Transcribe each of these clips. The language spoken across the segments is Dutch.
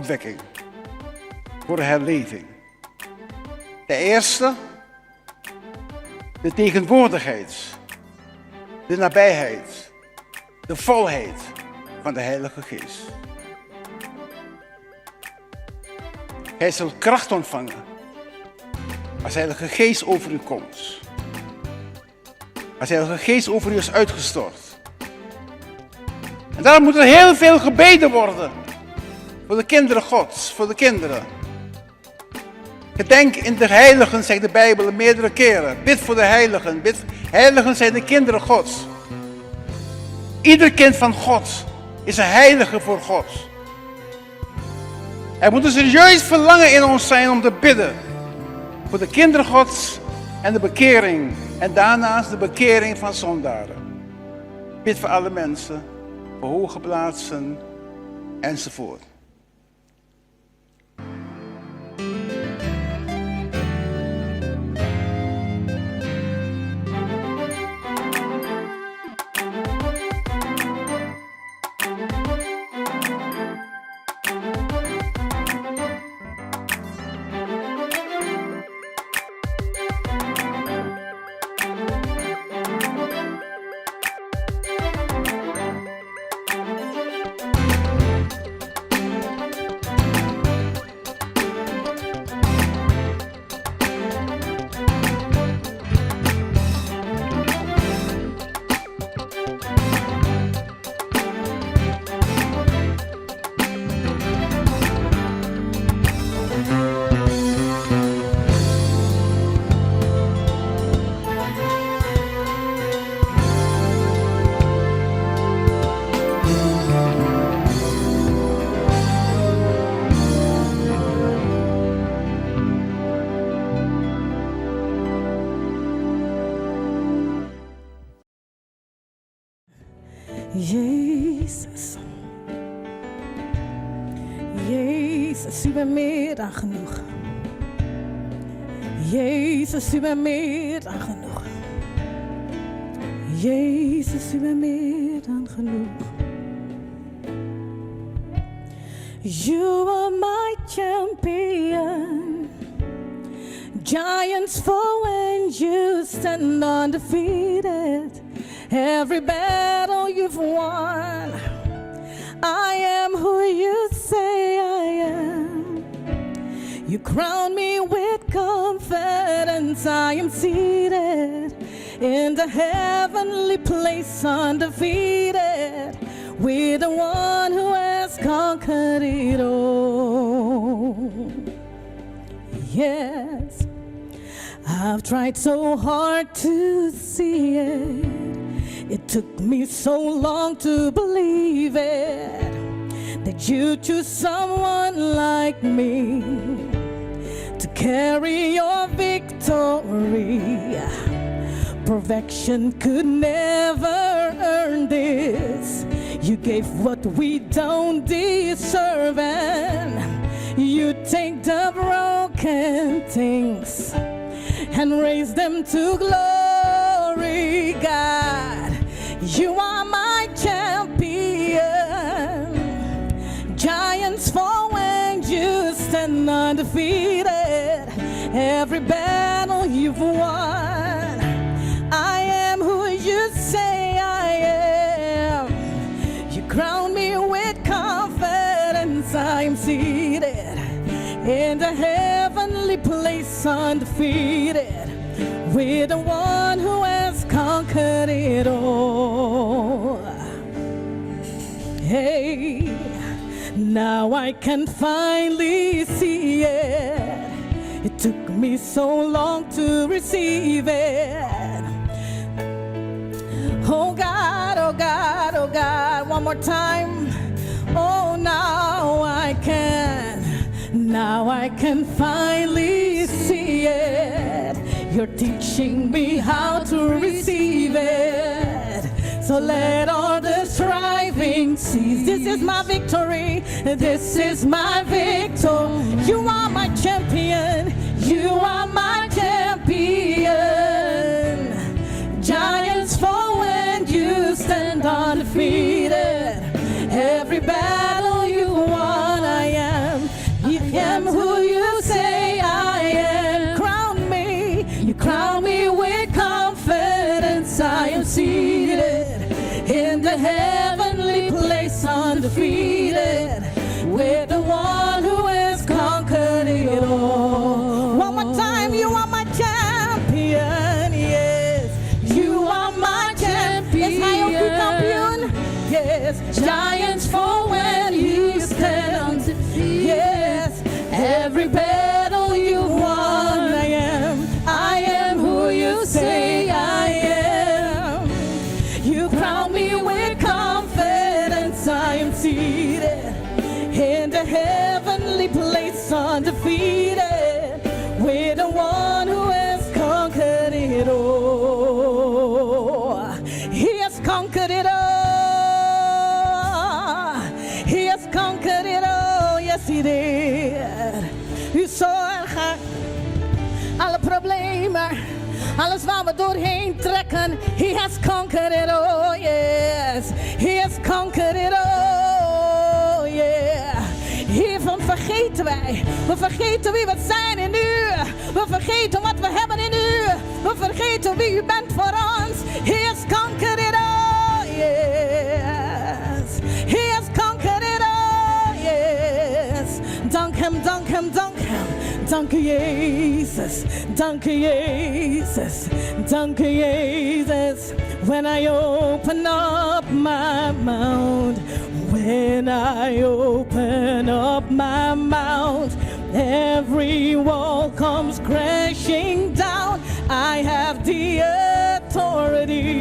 opwekking, voor de herleving. De eerste, de tegenwoordigheid, de nabijheid, de volheid van de Heilige Geest. Hij zal kracht ontvangen als de Heilige Geest over u komt. Als de Heilige Geest over u is uitgestort. En daarom moet er heel veel gebeden worden. Voor de kinderen Gods, voor de kinderen. Gedenk in de heiligen, zegt de Bijbel meerdere keren. Bid voor de heiligen. Heiligen zijn de kinderen Gods. Ieder kind van God is een heilige voor God. Er moet een serieus verlangen in ons zijn om te bidden. Voor de kinderen Gods en de bekering. En daarnaast de bekering van zondaren. Bid voor alle mensen, voor hoge plaatsen enzovoort. Jezus, Jezus, u bent meer dan genoeg. Jezus, u bent meer dan genoeg. Jezus, u bent meer dan genoeg. You are my champion. Giants fall when you stand undefeated. Every battle you've won, I am who you say I am. You crown me with confidence. I am seated in the heavenly place, undefeated, with the one who has conquered it all. Yes, I've tried so hard to see it. It took me so long to believe it, that you choose someone like me to carry your victory. Perfection could never earn this. You gave what we don't deserve, and you take the broken things and raise them to glory, God. You are my champion. Giants fall when you stand undefeated. Every battle you've won, I am who you say I am. You crown me with confidence. I am seated in the heavenly place, undefeated, with the one who has conquered it all. Hey, now I can finally see it. It took me so long to receive it. Oh God, oh God, oh God, one more time. Oh, now I can finally see it. You're teaching me how to receive it. So let all the striving cease. This is my victory. This is my victory. You are my champion. You are my champion. Giants fall when you stand undefeated. Every battle you won, I am with the one who has conquered it all. One more time, you are my champion, yes. You are my champion. Is hij ook uw kampioen? Yes. Giants fall when you stand on the feet. Yes. Every battle you won, I am who you say I am. You crown me with confidence. I am seated in the heavenly place, undefeated, with the one who has conquered it all. He has conquered it all. He has conquered it all. Yes, he did. Uw zorgen, alle problemen, alles waar we doorheen trekken. He has conquered it all, yes. He has conquered it all, yeah. Hiervan vergeten wij. We vergeten wie we zijn in u. We vergeten wat we hebben in u. We vergeten wie u bent voor ons. He has conquered it all, yes. He has conquered it all, yes. Dank hem, dank hem, dank hem. Dank u Jezus, dank u Jezus, dank u Jezus. When I open up my mouth, when I open up my mouth, every wall comes crashing down. I have the authority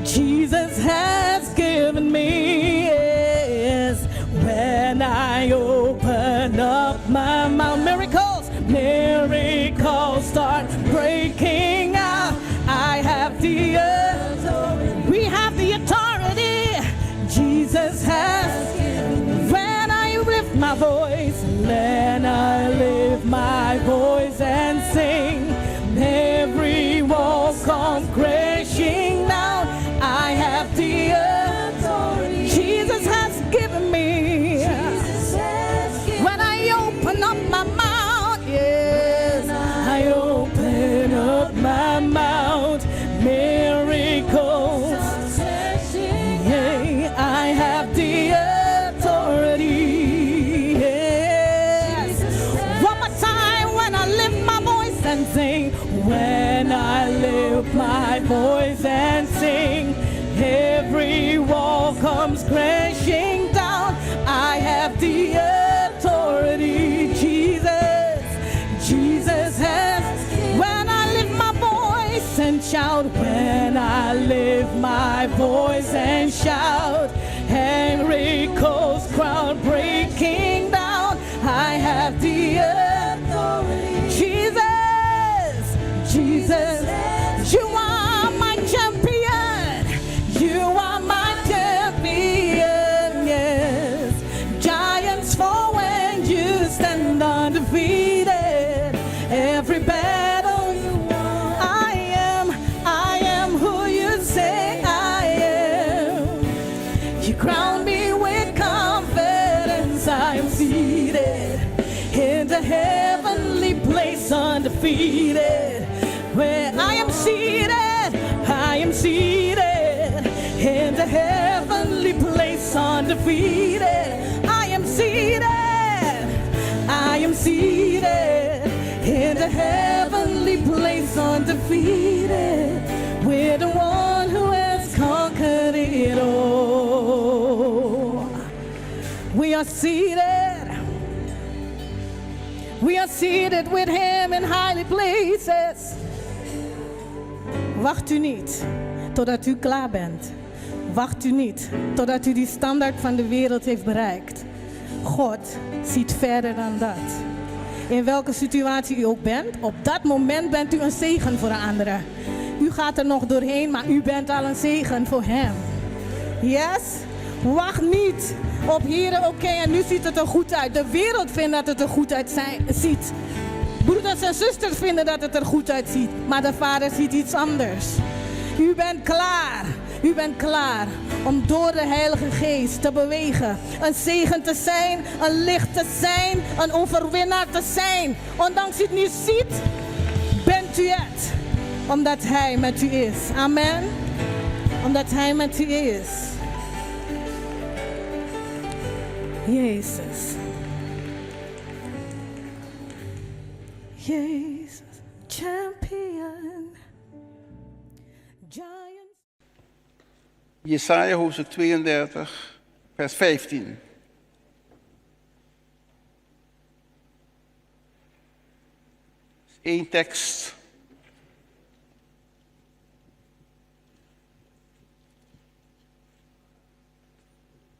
Jesus has given me, yes. When I open up my mouth, miracles, miracles start breaking out. I have the authority. We have the authority Jesus has given. When I lift my voice, when I lift my voice and sing, every wall comes crashing down. I have the authority Jesus has given me. When I open up my mouth, yes, I open up my mouth, miracles, yeah, I have the authority, yes. One more time, when I lift my voice and sing, when I lift my voice and sing, every wall comes crashing down. I have the authority, Jesus, Jesus has. When I lift my voice and shout, when I lift my voice and shout, miracles crowd breaking down. I have the authority, Jesus, Jesus, you are my champion, you are my champion, yes. Giants fall when you stand undefeated. Every battle you won, I am who you say I am. You crown me with confidence. I am seated in the heavenly place, undefeated. Where I am seated in the heavenly place, undefeated. I am seated in the heavenly place, undefeated, with the one who has conquered it all. We are seated with him in high places. Wacht u niet totdat u klaar bent. Wacht u niet totdat u die standaard van de wereld heeft bereikt. God ziet verder dan dat. In welke situatie u ook bent, op dat moment bent u een zegen voor anderen. U gaat er nog doorheen, maar u bent al een zegen voor hem. Yes? Wacht niet op hier, oké, en nu ziet het er goed uit. De wereld vindt dat het er goed uitziet. Broeders en zusters vinden dat het er goed uitziet, maar de Vader ziet iets anders. U bent klaar. U bent klaar om door de Heilige Geest te bewegen. Een zegen te zijn, een licht te zijn, een overwinnaar te zijn. Ondanks u het niet ziet, bent u het. Omdat Hij met u is. Amen. Omdat Hij met u is. Jezus. Jezus. Champion. Giant. Jesaja hoofdstuk 32, vers 15. Eén tekst.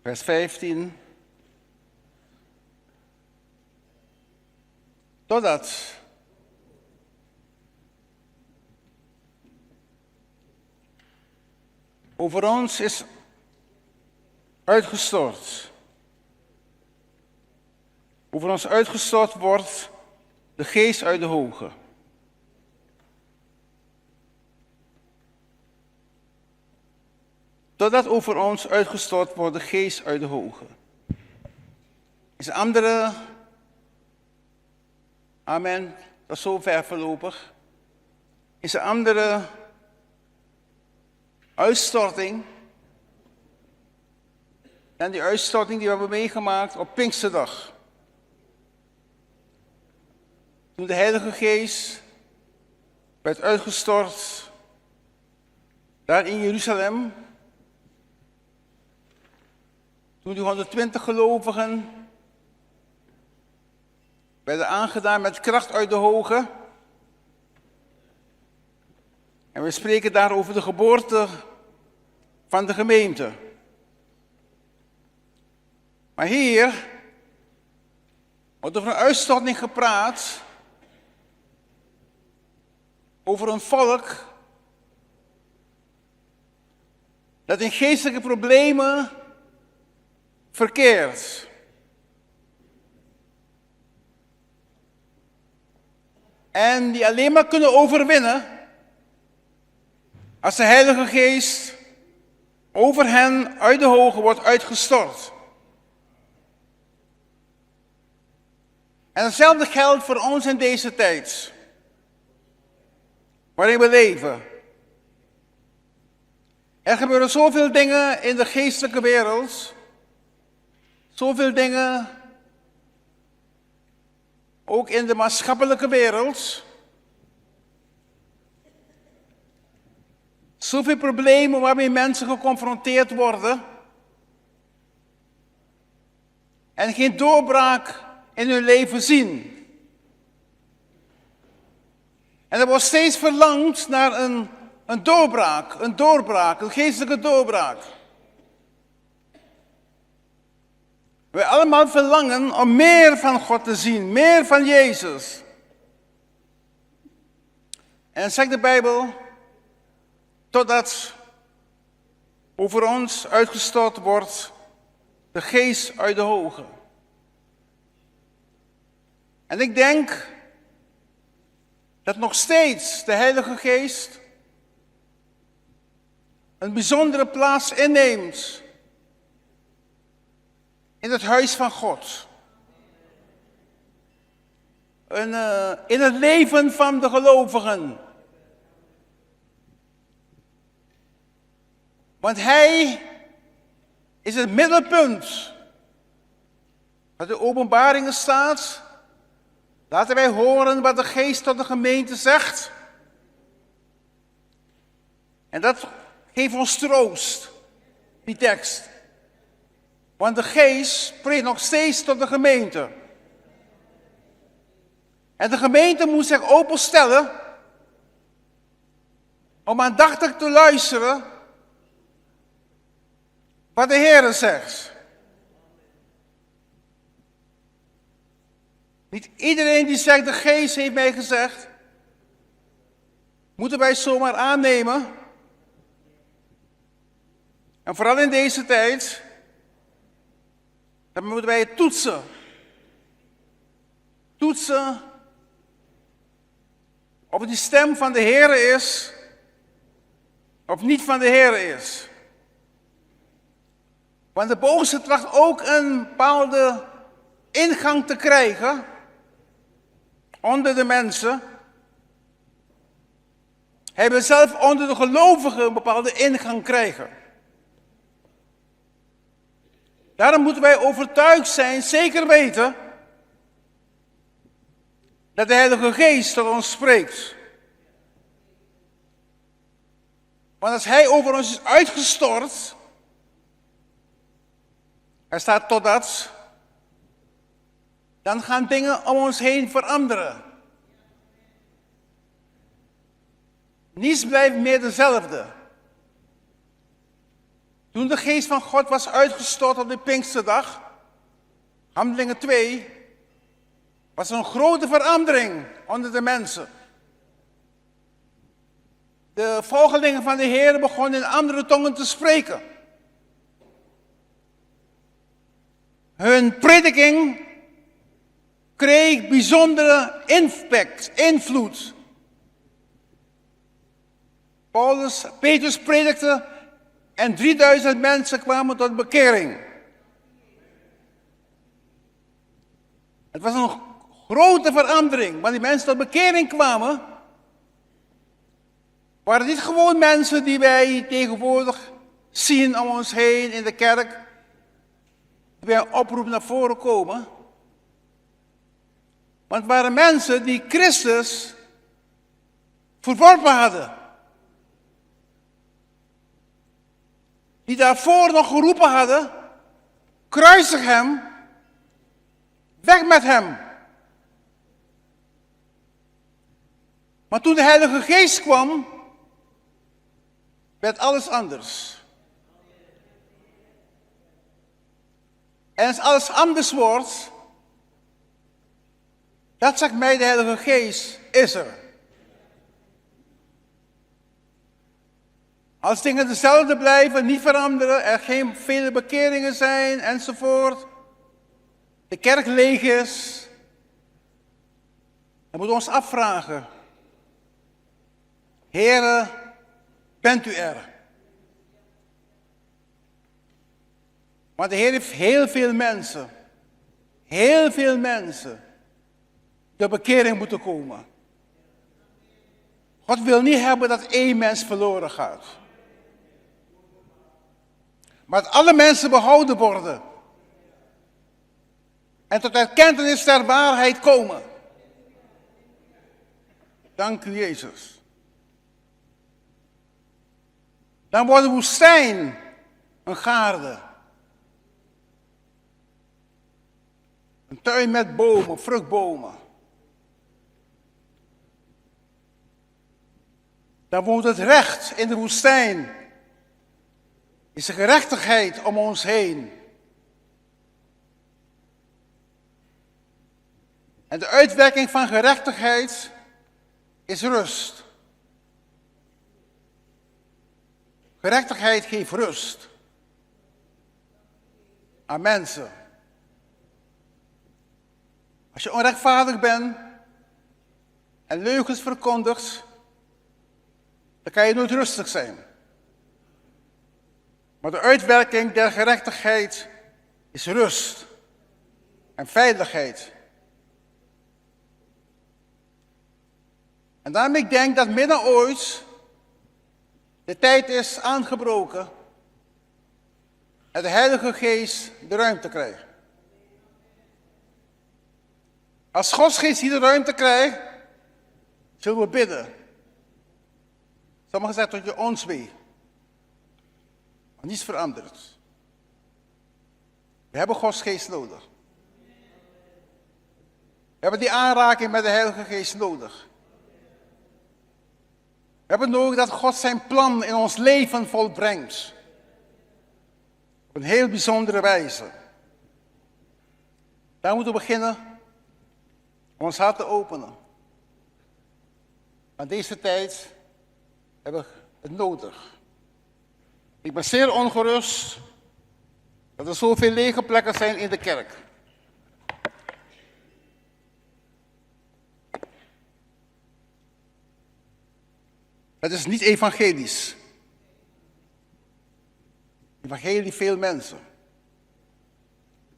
Vers 15. Totdat over ons is uitgestort. Over ons uitgestort wordt de geest uit de hoge. Totdat over ons uitgestort wordt de geest uit de hoge. Is een andere, amen, dat is zo ver voorlopig. Is een andere uitstorting dan die uitstorting die we hebben meegemaakt op Pinksterdag. Toen de Heilige Geest werd uitgestort daar in Jeruzalem. Toen die 120 gelovigen werden aangedaan met kracht uit de hoge. En we spreken daar over de geboorte van de gemeente. Maar hier wordt over een uitstorting gepraat. Over een volk dat in geestelijke problemen verkeert. En die alleen maar kunnen overwinnen als de Heilige Geest over hen uit de hoge wordt uitgestort. En hetzelfde geldt voor ons in deze tijd, waarin we leven. Er gebeuren zoveel dingen in de geestelijke wereld, zoveel dingen ook in de maatschappelijke wereld. Zoveel problemen waarmee mensen geconfronteerd worden. En geen doorbraak in hun leven zien. En er wordt steeds verlangd naar een doorbraak, een geestelijke doorbraak. Wij allemaal verlangen om meer van God te zien, meer van Jezus. En zegt de Bijbel, totdat over ons uitgestort wordt de geest uit de hoge. En ik denk dat nog steeds de Heilige Geest een bijzondere plaats inneemt in het huis van God. In het leven van de gelovigen. Want Hij is het middelpunt. Wat de Openbaringen staat. Laten wij horen wat de Geest tot de gemeente zegt. En dat geeft ons troost, die tekst. Want de Geest spreekt nog steeds tot de gemeente. En de gemeente moet zich openstellen om aandachtig te luisteren wat de Heer zegt. Niet iedereen die zegt, de Geest heeft mij gezegd, moeten wij zomaar aannemen. En vooral in deze tijd, dan moeten wij het toetsen. Toetsen of het de stem van de Heer is, of niet van de Heer is. Want de boze tracht ook een bepaalde ingang te krijgen onder de mensen. Hij wil zelf onder de gelovigen een bepaalde ingang krijgen. Daarom moeten wij overtuigd zijn, zeker weten, dat de Heilige Geest tot ons spreekt. Want als Hij over ons is uitgestort, er staat totdat, dan gaan dingen om ons heen veranderen. Niets blijft meer dezelfde. Toen de Geest van God was uitgestort op de Pinksterdag, Handelingen 2, was er een grote verandering onder de mensen. De volgelingen van de Heer begonnen in andere tongen te spreken. Hun prediking kreeg bijzondere impact, invloed. Petrus predikte en 3000 mensen kwamen tot bekering. Het was een grote verandering, want die mensen tot bekering kwamen, waren niet gewoon mensen die wij tegenwoordig zien om ons heen in de kerk, die bij een oproep naar voren komen. Want het waren mensen die Christus verworpen hadden. Die daarvoor nog geroepen hadden, kruisig hem, weg met hem. Maar toen de Heilige Geest kwam, werd alles anders. En als alles anders wordt, dat zegt mij de Heilige Geest, is er. Als dingen dezelfde blijven, niet veranderen, er geen vele bekeringen zijn enzovoort, de kerk leeg is, dan moeten we ons afvragen, Heere, bent u er? Maar de Heer heeft heel veel mensen, de bekering moeten komen. God wil niet hebben dat één mens verloren gaat. Maar dat alle mensen behouden worden. En tot erkentenis der waarheid komen. Dank u, Jezus. Dan wordt de woestijn een gaarde. Een tuin met bomen, vruchtbomen. Dan woont het recht in de woestijn. Is de gerechtigheid om ons heen. En de uitwerking van gerechtigheid is rust. Gerechtigheid geeft rust aan mensen. Als je onrechtvaardig bent en leugens verkondigt, dan kan je nooit rustig zijn. Maar de uitwerking der gerechtigheid is rust en veiligheid. En daarom ik denk dat meer dan ooit de tijd is aangebroken en de Heilige Geest de ruimte krijgt. Als Gods Geest hier de ruimte krijgt, zullen we bidden. Sommigen zeggen tot je ons wee. Maar niets verandert. We hebben Gods Geest nodig. We hebben die aanraking met de Heilige Geest nodig. We hebben nodig dat God zijn plan in ons leven volbrengt. Op een heel bijzondere wijze. Daar moeten we beginnen om ons hart te openen. Maar deze tijd hebben we het nodig. Ik ben zeer ongerust dat er zoveel lege plekken zijn in de kerk. Het is niet evangelisch. Evangelie veel mensen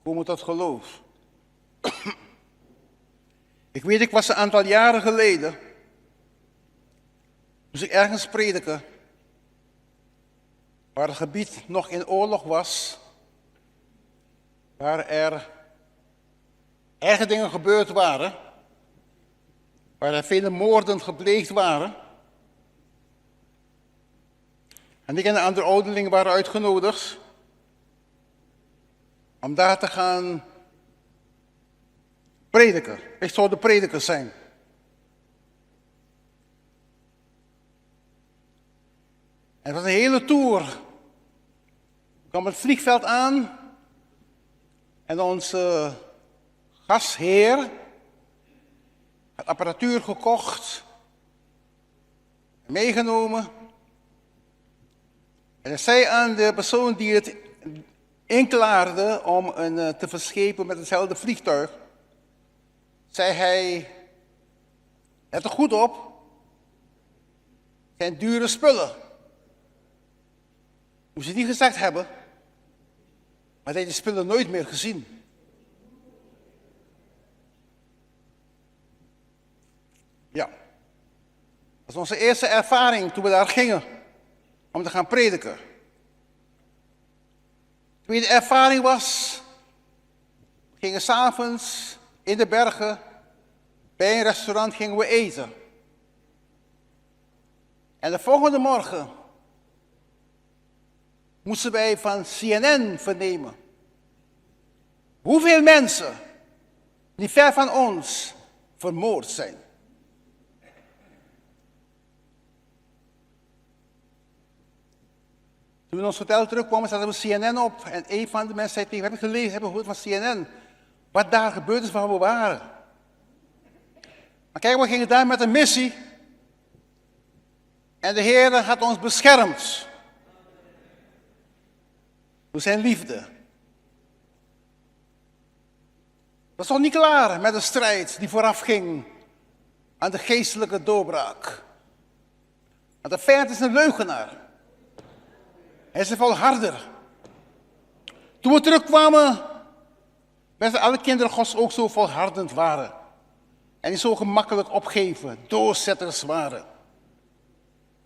komen tot geloof. Ik weet, ik was een aantal jaren geleden, moest ik ergens prediken, waar het gebied nog in oorlog was. waar er erge dingen gebeurd waren, waar er vele moorden gepleegd waren. En ik en de andere ouderlingen waren uitgenodigd om daar te gaan prediken. Ik zou de prediker zijn. En het was een hele tour. Ik kwam het vliegveld aan en onze gastheer had apparatuur gekocht, meegenomen. En hij zei aan de persoon die het inklaarde om te verschepen met hetzelfde vliegtuig, zei hij, let er goed op, het zijn dure spullen. Moest je niet gezegd hebben, maar hij heeft de spullen nooit meer gezien. Ja, dat was onze eerste ervaring toen we daar gingen om te gaan prediken. De tweede ervaring was, we gingen 's avonds in de bergen, bij een restaurant gingen we eten. En de volgende morgen moesten wij van CNN vernemen hoeveel mensen die ver van ons vermoord zijn. Toen we in ons hotel terugkwamen, zaten we CNN op. En een van de mensen zei tegen me, heb je gelezen, heb je gehoord van CNN? Wat daar gebeurd is waar we waren. Maar kijk, we gingen daar met een missie. En de Heer had ons beschermd. Door zijn liefde. Dat was nog niet klaar met de strijd die vooraf ging aan de geestelijke doorbraak. Want de vijand is een leugenaar. Hij is veel harder. Toen we terugkwamen, werden alle kinderen Gods ook zo volhardend waren. En niet zo gemakkelijk opgeven, doorzetters waren.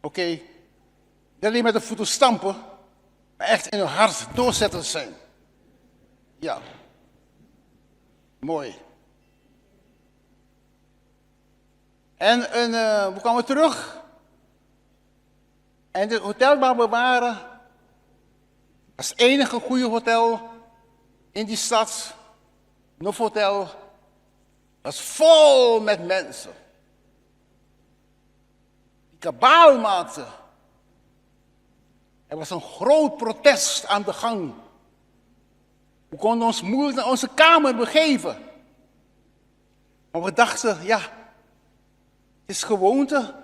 Oké, niet alleen met de voeten stampen, maar echt in hun hart doorzetters zijn. Ja, mooi. En we kwamen terug. En het hotel waar we waren, was het enige goede hotel in die stad. Novotel was vol met mensen. Die kabaal maakten. Er was een groot protest aan de gang. We konden ons moeilijk naar onze kamer begeven. Maar we dachten, ja, het is gewoonte.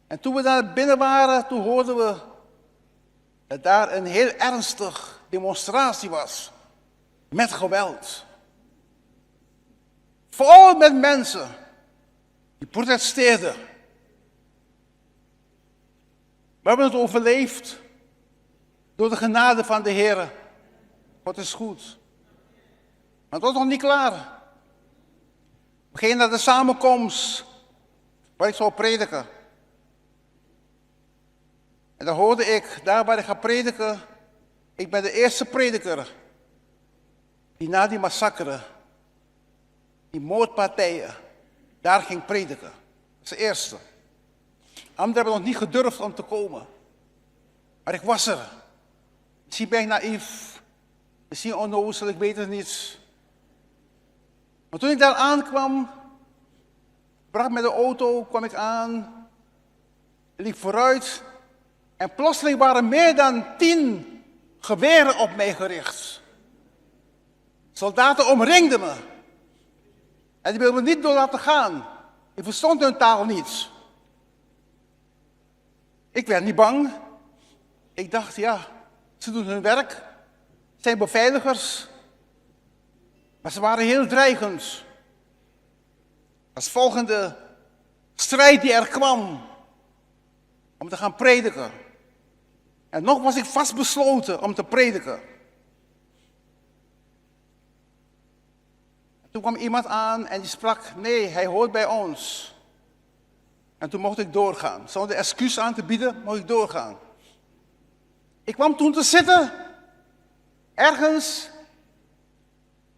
En toen we daar binnen waren, toen hoorden we dat daar een heel ernstig demonstratie was. Met geweld. Vol met mensen die protesteerden. We hebben het overleefd door de genade van de Heer. God is goed. Maar het was nog niet klaar. We gingen naar de samenkomst waar ik zou prediken. En dan hoorde ik, daar waar ik ga prediken, ik ben de eerste prediker die na die massacre, die moordpartijen, daar ging prediken. Dat is de eerste. Anderen hebben nog niet gedurfd om te komen. Maar ik was er. Misschien ben ik naïef, misschien onnozel, ik weet het niet. Maar toen ik daar aankwam, bracht met de auto, kwam ik aan, liep vooruit. En plotseling waren meer dan 10 geweren op mij gericht. Soldaten omringden me. En die wilden me niet door laten gaan. Ik verstond hun taal niet. Ik werd niet bang. Ik dacht, ja, ze doen hun werk. Ze zijn beveiligers. Maar ze waren heel dreigend. Als volgende strijd die er kwam. Om te gaan prediken. En nog was ik vastbesloten om te prediken. Toen kwam iemand aan en die sprak, nee, hij hoort bij ons. En toen mocht ik doorgaan. Zonder excuus aan te bieden, mocht ik doorgaan. Ik kwam toen te zitten. Ergens,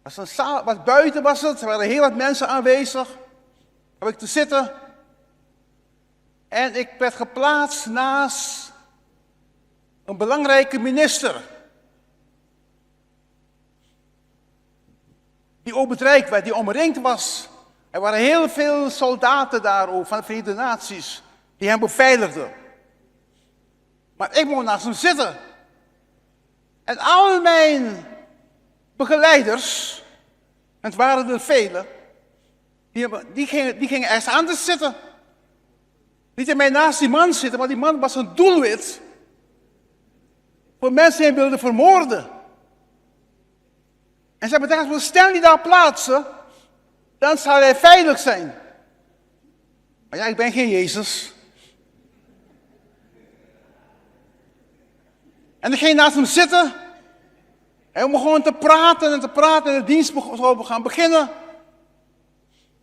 was buiten was het, er waren heel wat mensen aanwezig. Heb ik te zitten. En ik werd geplaatst naast een belangrijke minister. Die ook bedreigd werd, die omringd was. Er waren heel veel soldaten daar ook van de Verenigde Naties die hem beveiligden. Maar ik mocht naast hem zitten. En al mijn begeleiders, en het waren er vele, die gingen ergens anders zitten. Niet in mij naast die man zitten, maar die man was een doelwit voor mensen die hem wilden vermoorden. En ze hebben gedacht, als we snel die daar plaatsen, dan zal hij veilig zijn. Maar ja, ik ben geen Jezus. En ik ging naast hem zitten. En we begonnen te praten en te praten. En de dienst zou gaan beginnen.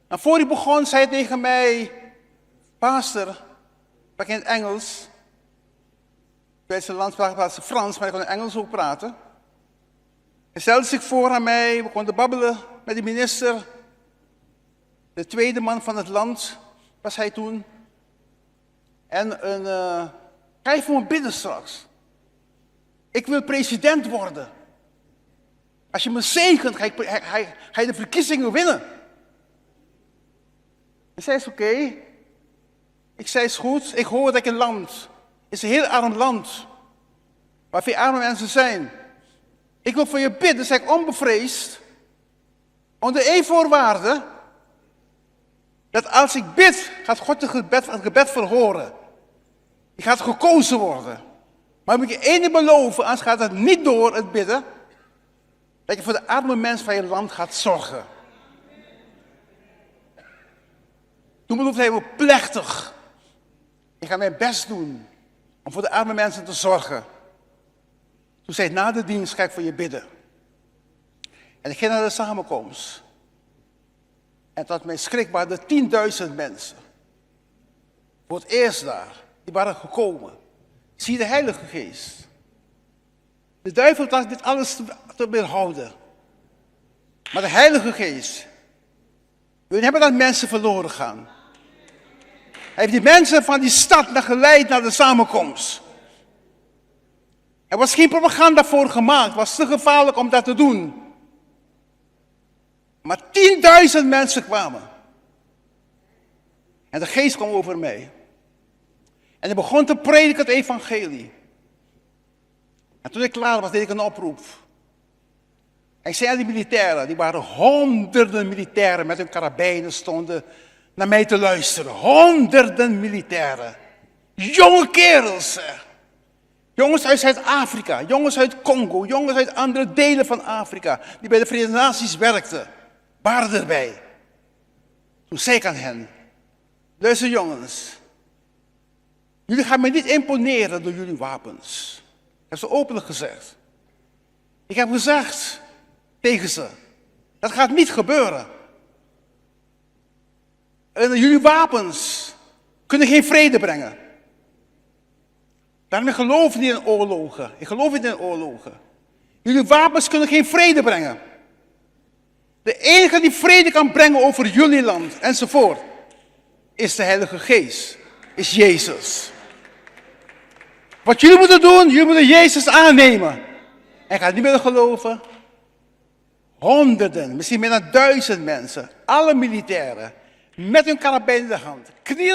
En voor hij begon, zei hij tegen mij: Pastor, ik in het Engels. Bij zijn landspraak was het Frans, maar ik kon in Engels ook praten. Hij stelde zich voor aan mij, we begonnen te babbelen met de minister. De tweede man van het land was hij toen. En ga je voor me bidden straks? Ik wil president worden. Als je me zegent, ga je de verkiezingen winnen. Ik zei, is oké. Ik zei, is goed. Ik hoor dat ik een land, is een heel arm land, waar veel arme mensen zijn. Ik wil voor je bidden, zeg ik onbevreesd, onder één voorwaarde, dat als ik bid, gaat God het gebed verhoren. Je gaat gekozen worden. Maar moet je één ding beloven, anders gaat het niet door, het bidden, dat je voor de arme mensen van je land gaat zorgen. Toen beloofde hij me plechtig, ik ga mijn best doen om voor de arme mensen te zorgen. Toen zei hij, na de dienst ga ik voor je bidden. En ik ging naar de samenkomst. En tot mijn schrik waren er 10.000 mensen. Voor het eerst daar. Die waren gekomen. Zie de Heilige Geest. De duivel dacht dit alles te weerhouden. Maar de Heilige Geest. We hebben dat mensen verloren gaan. Hij heeft die mensen van die stad geleid naar de samenkomst. Er was geen propaganda voor gemaakt. Het was te gevaarlijk om dat te doen. Maar 10.000 mensen kwamen. En de geest kwam over mij. En ik begon te prediken het evangelie. En toen ik klaar was, deed ik een oproep. En ik zei aan die militairen, die waren honderden militairen met hun karabijnen stonden naar mij te luisteren. Honderden militairen. Jonge kerels, zeg. Jongens uit Zuid-Afrika, jongens uit Congo, jongens uit andere delen van Afrika, die bij de Verenigde Naties werkten, waren erbij. Toen zei ik aan hen, luister jongens, jullie gaan mij niet imponeren door jullie wapens. Ik heb ze openlijk gezegd. Ik heb gezegd tegen ze, dat gaat niet gebeuren. En jullie wapens kunnen geen vrede brengen. Daarom geloof ik niet in oorlogen. Ik geloof niet in oorlogen. Jullie wapens kunnen geen vrede brengen. De enige die vrede kan brengen over jullie land enzovoort, is de Heilige Geest, is Jezus. Wat jullie moeten doen, jullie moeten Jezus aannemen. En ga niet meer geloven. Honderden, misschien meer dan 1000 mensen, alle militairen, met hun karabijn in de hand, knielen